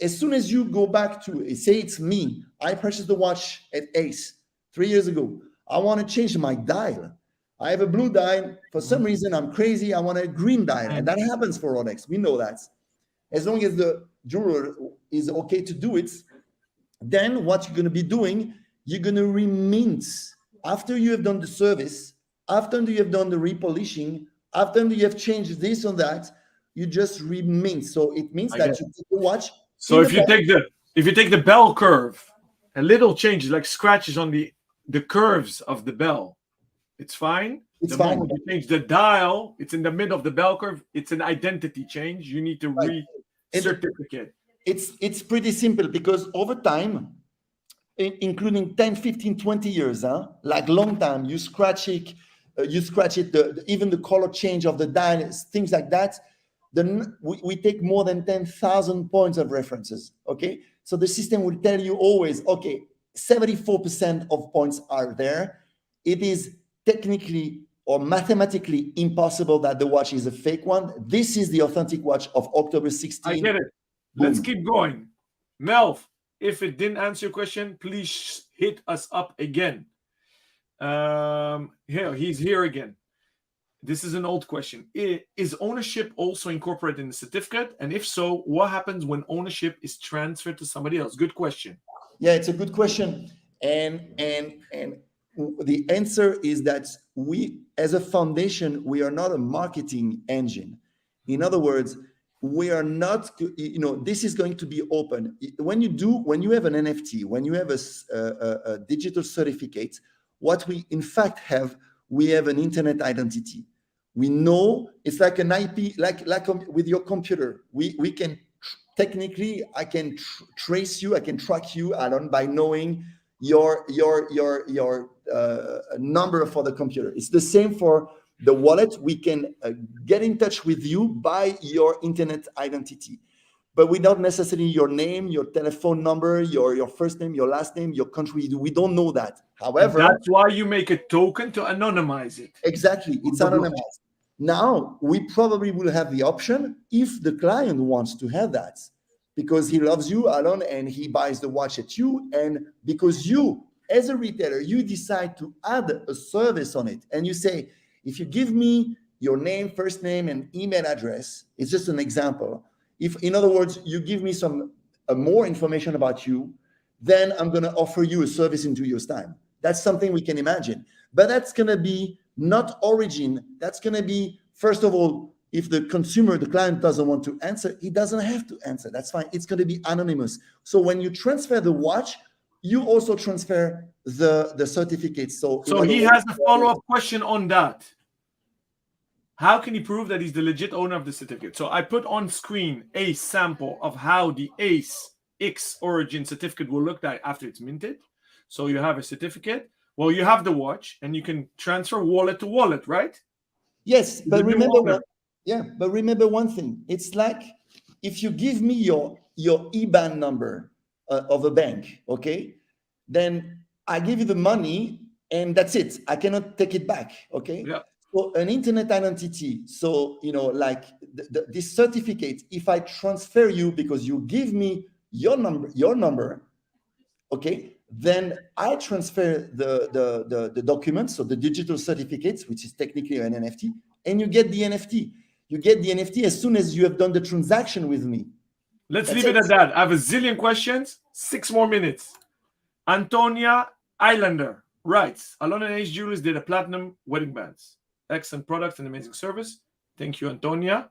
As soon as you go back to, say it's me, I purchased the watch at Ace 3 years ago. I want to change my dial. I have a blue dial. For some reason, I'm crazy. I want a green dial. And that happens for Rolex. We know that. As long as the jeweler is okay to do it, then what you're going to be doing, you're going to remint. After you have done the service, after you have done the repolishing, after you have changed this or that, you just remint. So it means that you take the watch. So if you take the bell curve, a little changes like scratches on the curves of the bell, it's fine. It's the fine. moment you change the dial, it's in the middle of the bell curve. It's an identity change. You need to re-certificate. It's pretty simple because over time, including 10, 15, 20 years, like long time, you scratch it, even the color change of the dial, things like that. Then we take more than 10,000 points of references. Okay, so the system will tell you always, okay, 74% of points are there. It is technically or mathematically impossible that the watch is a fake one. This is the authentic watch of October 16. I get it. Let's keep going. Melv, if it didn't answer your question, please hit us up again. Here, he's here again. This is an old question. Is ownership also incorporated in the certificate? And if so, what happens when ownership is transferred to somebody else? Good question. Yeah, it's a good question. And the answer is that we, as a foundation, we are not a marketing engine. In other words, we are not, this is going to be open. When you have an NFT, when you have a digital certificate, what we in fact have, we have an internet identity. We know it's like an IP, like with your computer. We can technically, I can trace you, I can track you, Alon, by knowing your number for the computer. It's the same for the wallet. We can get in touch with you by your internet identity, but without necessarily your name, your telephone number, your first name, your last name, your country. We don't know that. However, and that's why you make a token to anonymize it. Exactly, it's anonymized. Now we probably will have the option if the client wants to have that, because he loves you, Alon, and he buys the watch at you, and because you, as a retailer, you decide to add a service on it, and you say, if you give me your name, first name, and email address, it's just an example. If, in other words, you give me some more information about you, then I'm going to offer you a service in 2 years' time. That's something we can imagine. But that's going to be not origin. That's going to be, first of all, if the consumer, the client doesn't want to answer, he doesn't have to answer. That's fine. It's going to be anonymous. So when you transfer the watch, you also transfer the certificate. So he has a follow-up question on that. How can he prove that he's the legit owner of the certificate? So I put on screen a sample of how the Ace X Origin certificate will look like after it's minted. So you have a certificate. Well, you have the watch, and you can transfer wallet to wallet, right? Yes, but remember one thing. It's like if you give me your IBAN number of a bank, okay, then I give you the money, and that's it. I cannot take it back, okay? Yeah. So an internet identity. So like this certificate. If I transfer you because you give me your number, okay, then I transfer the documents, so the digital certificates, which is technically an NFT, and you get the NFT. You get the NFT as soon as you have done the transaction with me. Let's leave it at that. I have a zillion questions. 6 more minutes. Antonia Islander writes, Alon and Ace Jewelers did a platinum wedding bands. Excellent products and amazing service. Thank you, Antonia.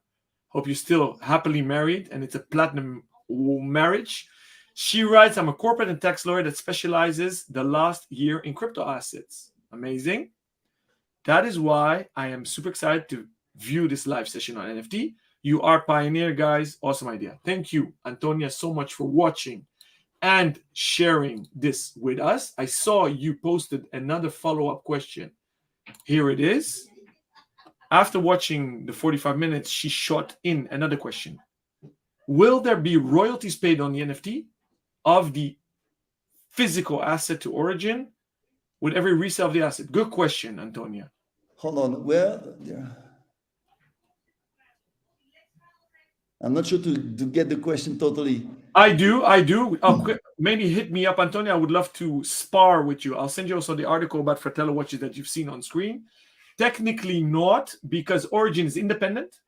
Hope you're still happily married and it's a platinum marriage. She writes, I'm a corporate and tax lawyer that specializes the last year in crypto assets. Amazing. That is why I am super excited to view this live session on NFT. You are pioneer, guys. Awesome idea. Thank you, Antonia, so much for watching and sharing this with us. I saw you posted another follow-up question. Here it is. After watching the 45 minutes, she shot in another question. Will there be royalties paid on the NFT of the physical asset to origin? with every resale of the asset? Good question, Antonia. Hold on. Well, I'm not sure to get the question totally. I do. Maybe hit me up, Antonia. I would love to spar with you. I'll send you also the article about Fratello watches that you've seen on screen. Technically not, because Origyn is independent.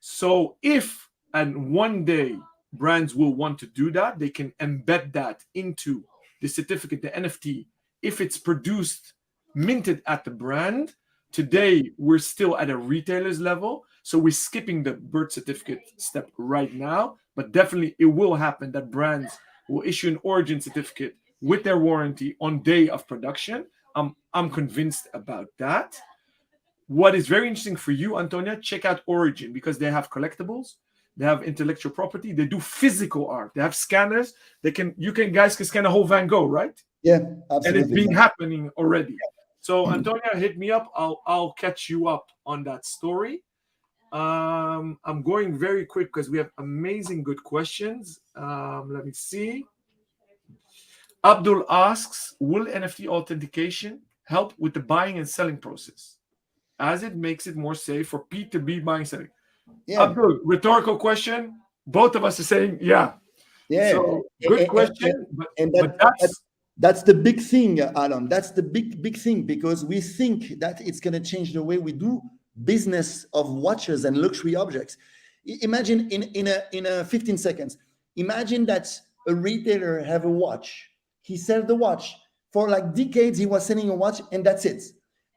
So if and one day brands will want to do that, they can embed that into the certificate, the NFT, if it's produced, minted at the brand. Today, we're still at a retailer's level. So we're skipping the birth certificate step right now, but definitely it will happen that brands will issue an Origyn certificate with their warranty on day of production. I'm convinced about that. What is very interesting for you, Antonia, check out Origyn, because they have collectibles, they have intellectual property, they do physical art, they have scanners. Guys can scan a whole Van Gogh, right? Yeah, absolutely. And it's been happening already. So Antonia, hit me up. I'll catch you up on that story. I'm going very quick because we have amazing good questions. Let me see. Abdul asks, will NFT authentication help with the buying and selling process, as it makes it more safe for P2B buying and selling? Yeah. Abdul, rhetorical question. Both of us are saying yeah. Yeah. So good question. That's the big thing, Alon. That's the big thing, because we think that it's going to change the way we do business of watches and luxury objects. Imagine in a 15 seconds. Imagine that a retailer have a watch. He sells the watch for like decades. He was selling a watch, and that's it.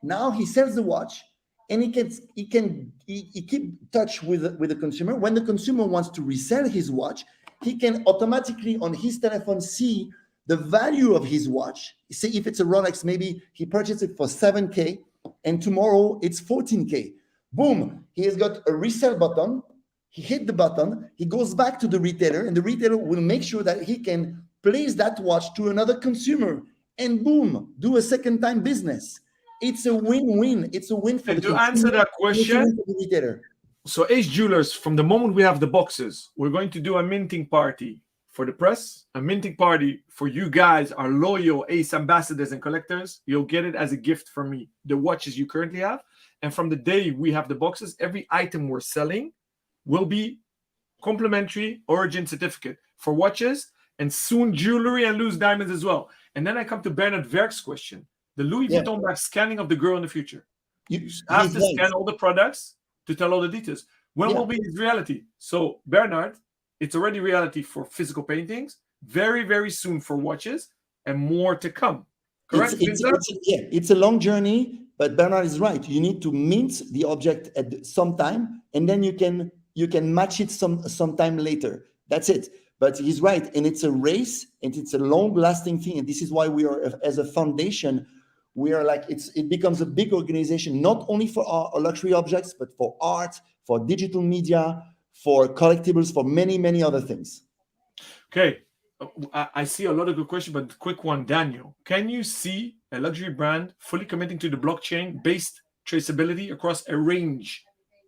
Now he sells the watch, and he keep touch with the consumer. When the consumer wants to resell his watch, he can automatically on his telephone see the value of his watch. Say if it's a Rolex, maybe he purchased it for 7K, and tomorrow it's 14K. Boom, he has got a resell button. He hit the button, he goes back to the retailer, and the retailer will make sure that he can place that watch to another consumer, and boom, do a second time business. It's a win-win. It's a win for the consumer. To answer that question, for the retailer. So Ace Jewelers, from the moment we have the boxes, we're going to do a minting party for the press, a minting party for you guys, our loyal Ace ambassadors and collectors. You'll get it as a gift from me, the watches you currently have. And from the day we have the boxes, every item we're selling will be complimentary Origyn certificate for watches, and soon jewelry and loose diamonds as well. And then I come to Bernard Verk's question, the Louis Vuitton bag scanning of the girl in the future. You have to scan all the products to tell all the details. When will be his reality? So Bernard, it's already reality for physical paintings, very, very soon for watches, and more to come. Correct? It's a long journey, but Bernard is right. You need to mint the object at some time, and then you can match it sometime later. That's it. But he's right, and it's a race, and it's a long-lasting thing. And this is why we are, as a foundation, we are like it becomes a big organization, not only for our luxury objects, but for art, for digital media, for collectibles, for many, many other things. Okay, I see a lot of good questions, but quick one, Daniel. Can you see a luxury brand fully committing to the blockchain-based traceability across a range,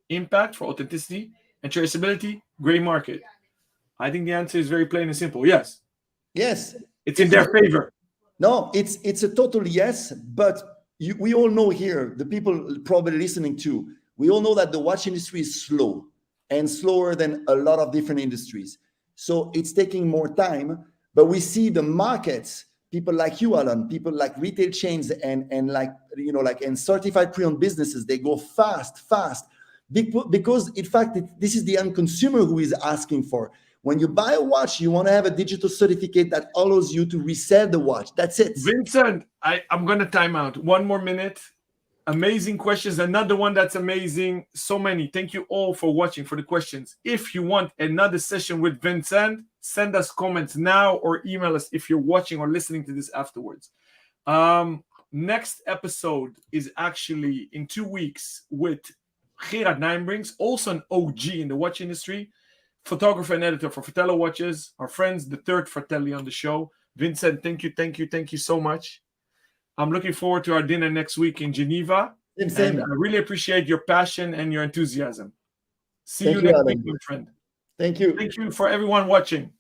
impact for authenticity and traceability, gray market? I think the answer is very plain and simple. Yes. Yes. It's in their favor. No, it's a total yes, but we all know here, the people probably listening to, we all know that the watch industry is slow and slower than a lot of different industries. So it's taking more time, but we see the markets, people like you, Alon, people like retail chains and certified pre-owned businesses, they go fast, because in fact, this is the end consumer who is asking for. When you buy a watch, you want to have a digital certificate that allows you to resell the watch. That's it. Vincent, I'm going to time out. 1 more minute. Amazing questions. Another one that's amazing. So many. Thank you all for watching, for the questions. If you want another session with Vincent, send us comments now or email us if you're watching or listening to this afterwards. Next episode is actually in 2 weeks with Gerard Nijmbrings, also an OG in the watch industry, photographer and editor for Fratello Watches, our friends, the third Fratelli on the show. Vincent, thank you so much. I'm looking forward to our dinner next week in Geneva. Same. And I really appreciate your passion and your enthusiasm. See you next week, my friend. Thank you. Thank you for everyone watching.